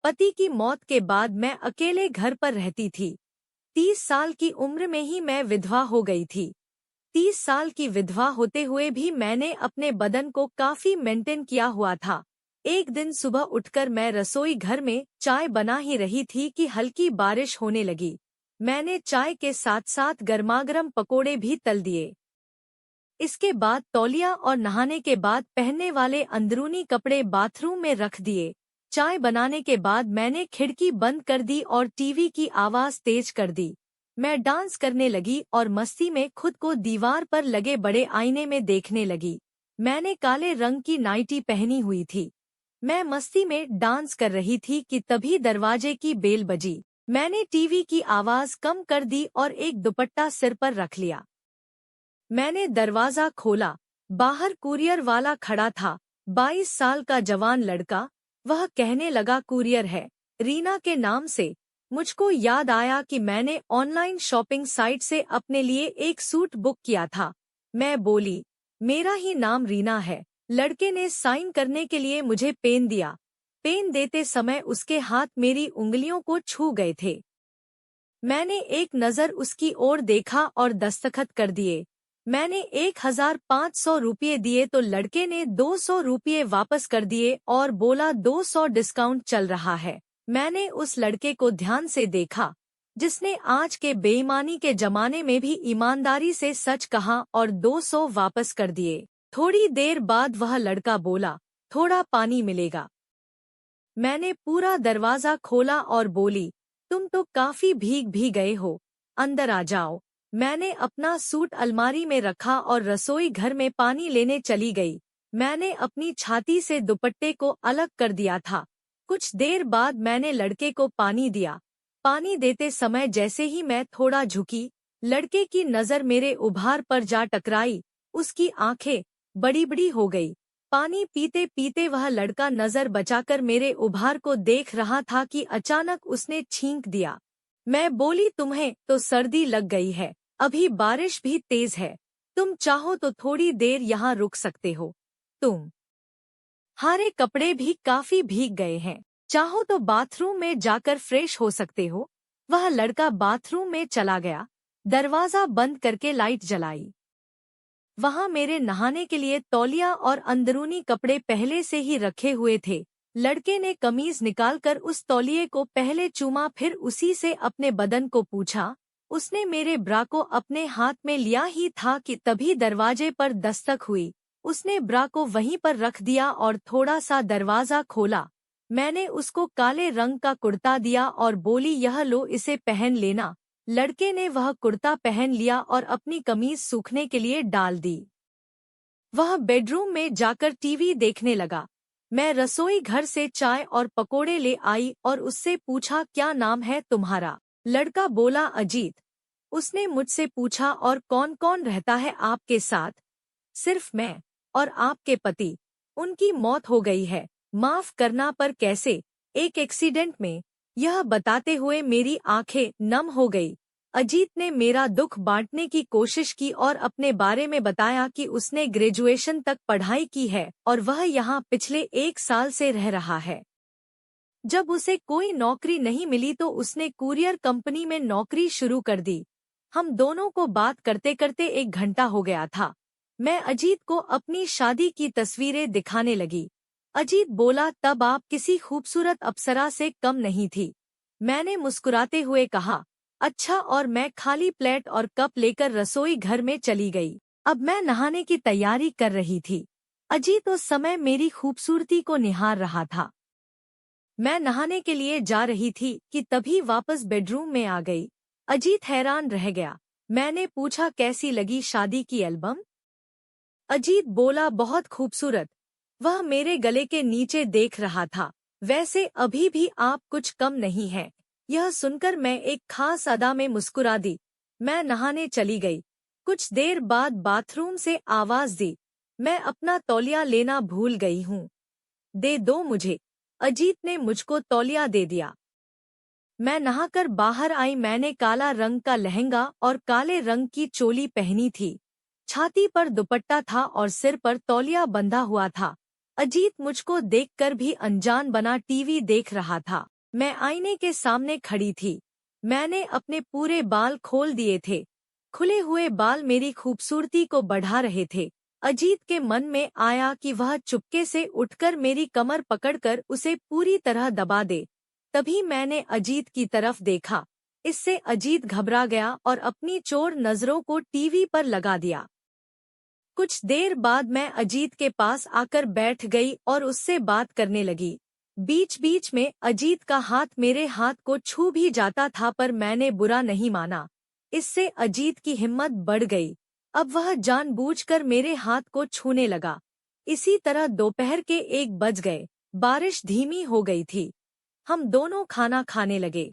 पति की मौत के बाद मैं अकेले घर पर रहती थी। 30 साल की उम्र में ही मैं विधवा हो गई थी। 30 साल की विधवा होते हुए भी मैंने अपने बदन को काफी मेंटेन किया हुआ था। एक दिन सुबह उठकर मैं रसोई घर में चाय बना ही रही थी कि हल्की बारिश होने लगी। मैंने चाय के साथ साथ गर्मागर्म पकोड़े भी तल दिए। इसके बाद तौलिया और नहाने के बाद पहनने वाले अंदरूनी कपड़े बाथरूम में रख दिए। चाय बनाने के बाद मैंने खिड़की बंद कर दी और टीवी की आवाज तेज कर दी। मैं डांस करने लगी और मस्ती में खुद को दीवार पर लगे बड़े आईने में देखने लगी। मैंने काले रंग की नाइटी पहनी हुई थी। मैं मस्ती में डांस कर रही थी कि तभी दरवाजे की बेल बजी। मैंने टीवी की आवाज कम कर दी और एक दुपट्टा सिर पर रख लिया। मैंने दरवाजा खोला। बाहर कुरियर वाला खड़ा था। 22 साल का जवान लड़का। वह कहने लगा कुरियर है, रीना के नाम से। मुझको याद आया कि मैंने ऑनलाइन शॉपिंग साइट से अपने लिए एक सूट बुक किया था। मैं बोली, मेरा ही नाम रीना है। लड़के ने साइन करने के लिए मुझे पेन दिया। पेन देते समय उसके हाथ मेरी उंगलियों को छू गए थे। मैंने एक नज़र उसकी ओर देखा और दस्तखत कर दिए। मैंने 1500 रुपये दिए तो लड़के ने 200 रुपये वापस कर दिए और बोला 200 डिस्काउंट चल रहा है। मैंने उस लड़के को ध्यान से देखा, जिसने आज के बेईमानी के जमाने में भी ईमानदारी से सच कहा और 200 वापस कर दिए। थोड़ी देर बाद वह लड़का बोला, थोड़ा पानी मिलेगा। मैंने पूरा दरवाजा खोला और बोली, तुम तो काफी भीग भी गए हो, अंदर आ जाओ। मैंने अपना सूट अलमारी में रखा और रसोई घर में पानी लेने चली गई। मैंने अपनी छाती से दुपट्टे को अलग कर दिया था। कुछ देर बाद मैंने लड़के को पानी दिया। पानी देते समय जैसे ही मैं थोड़ा झुकी, लड़के की नज़र मेरे उभार पर जा टकराई। उसकी आंखें बड़ी बड़ी हो गई। पानी पीते पीते वह लड़का नज़र बचाकर मेरे उभार को देख रहा था कि अचानक उसने छींक दिया। मैं बोली, तुम्हें तो सर्दी लग गई है, अभी बारिश भी तेज है। तुम चाहो तो थोड़ी देर यहाँ रुक सकते हो। तुम्हारे कपड़े भी काफी भीग गए हैं, चाहो तो बाथरूम में जाकर फ्रेश हो सकते हो। वह लड़का बाथरूम में चला गया। दरवाजा बंद करके लाइट जलाई। वहां मेरे नहाने के लिए तौलिया और अंदरूनी कपड़े पहले से ही रखे हुए थे। लड़के ने कमीज निकालकर उस तौलिए को पहले चूमा, फिर उसी से अपने बदन को पूछा। उसने मेरे ब्रा को अपने हाथ में लिया ही था कि तभी दरवाजे पर दस्तक हुई। उसने ब्रा को वहीं पर रख दिया और थोड़ा सा दरवाजा खोला। मैंने उसको काले रंग का कुर्ता दिया और बोली, यह लो, इसे पहन लेना। लड़के ने वह कुर्ता पहन लिया और अपनी कमीज सूखने के लिए डाल दी। वह बेडरूम में जाकर टीवी देखने लगा। मैं रसोई घर से चाय और पकोड़े ले आई और उससे पूछा, क्या नाम है तुम्हारा? लड़का बोला, अजीत। उसने मुझसे पूछा, और कौन कौन रहता है आपके साथ? सिर्फ मैं और आपके पति। उनकी मौत हो गई है। माफ करना, पर कैसे? एक एक्सीडेंट में। यह बताते हुए मेरी आंखें नम हो गई। अजीत ने मेरा दुख बांटने की कोशिश की और अपने बारे में बताया कि उसने ग्रेजुएशन तक पढ़ाई की है और वह यहाँ पिछले 1 साल से रह रहा है। जब उसे कोई नौकरी नहीं मिली तो उसने कुरियर कंपनी में नौकरी शुरू कर दी। हम दोनों को बात करते करते 1 घंटा हो गया था। मैं अजीत को अपनी शादी की तस्वीरें दिखाने लगी। अजीत बोला, तब आप किसी खूबसूरत अप्सरा से कम नहीं थी। मैंने मुस्कुराते हुए कहा, अच्छा, और मैं खाली प्लेट और कप लेकर रसोई घर में चली गई। अब मैं नहाने की तैयारी कर रही थी। अजीत उस समय मेरी खूबसूरती को निहार रहा था। मैं नहाने के लिए जा रही थी कि तभी वापस बेडरूम में आ गई। अजीत हैरान रह गया। मैंने पूछा, कैसी लगी शादी की एल्बम? अजीत बोला, बहुत खूबसूरत। वह मेरे गले के नीचे देख रहा था। वैसे अभी भी आप कुछ कम नहीं है। यह सुनकर मैं एक खास अदा में मुस्कुरा दी। मैं नहाने चली गई। कुछ देर बाद बाथरूम से आवाज दी, मैं अपना तौलिया लेना भूल गई हूँ, दे दो मुझे। अजीत ने मुझको तौलिया दे दिया। मैं नहाकर बाहर आई। मैंने काला रंग का लहंगा और काले रंग की चोली पहनी थी। छाती पर दुपट्टा था और सिर पर तौलिया बंधा हुआ था। अजीत मुझको देखकर भी अनजान बना टीवी देख रहा था। मैं आईने के सामने खड़ी थी। मैंने अपने पूरे बाल खोल दिए थे। खुले हुए बाल मेरी खूबसूरती को बढ़ा रहे थे। अजीत के मन में आया कि वह चुपके से उठकर मेरी कमर पकड़कर उसे पूरी तरह दबा दे। तभी मैंने अजीत की तरफ देखा। इससे अजीत घबरा गया और अपनी चोर नजरों को टीवी पर लगा दिया। कुछ देर बाद मैं अजीत के पास आकर बैठ गई और उससे बात करने लगी। बीच बीच में अजीत का हाथ मेरे हाथ को छू भी जाता था, पर मैंने बुरा नहीं माना। इससे अजीत की हिम्मत बढ़ गई। अब वह जानबूझकर मेरे हाथ को छूने लगा। इसी तरह दोपहर के 1 बज गए। बारिश धीमी हो गई थी। हम दोनों खाना खाने लगे।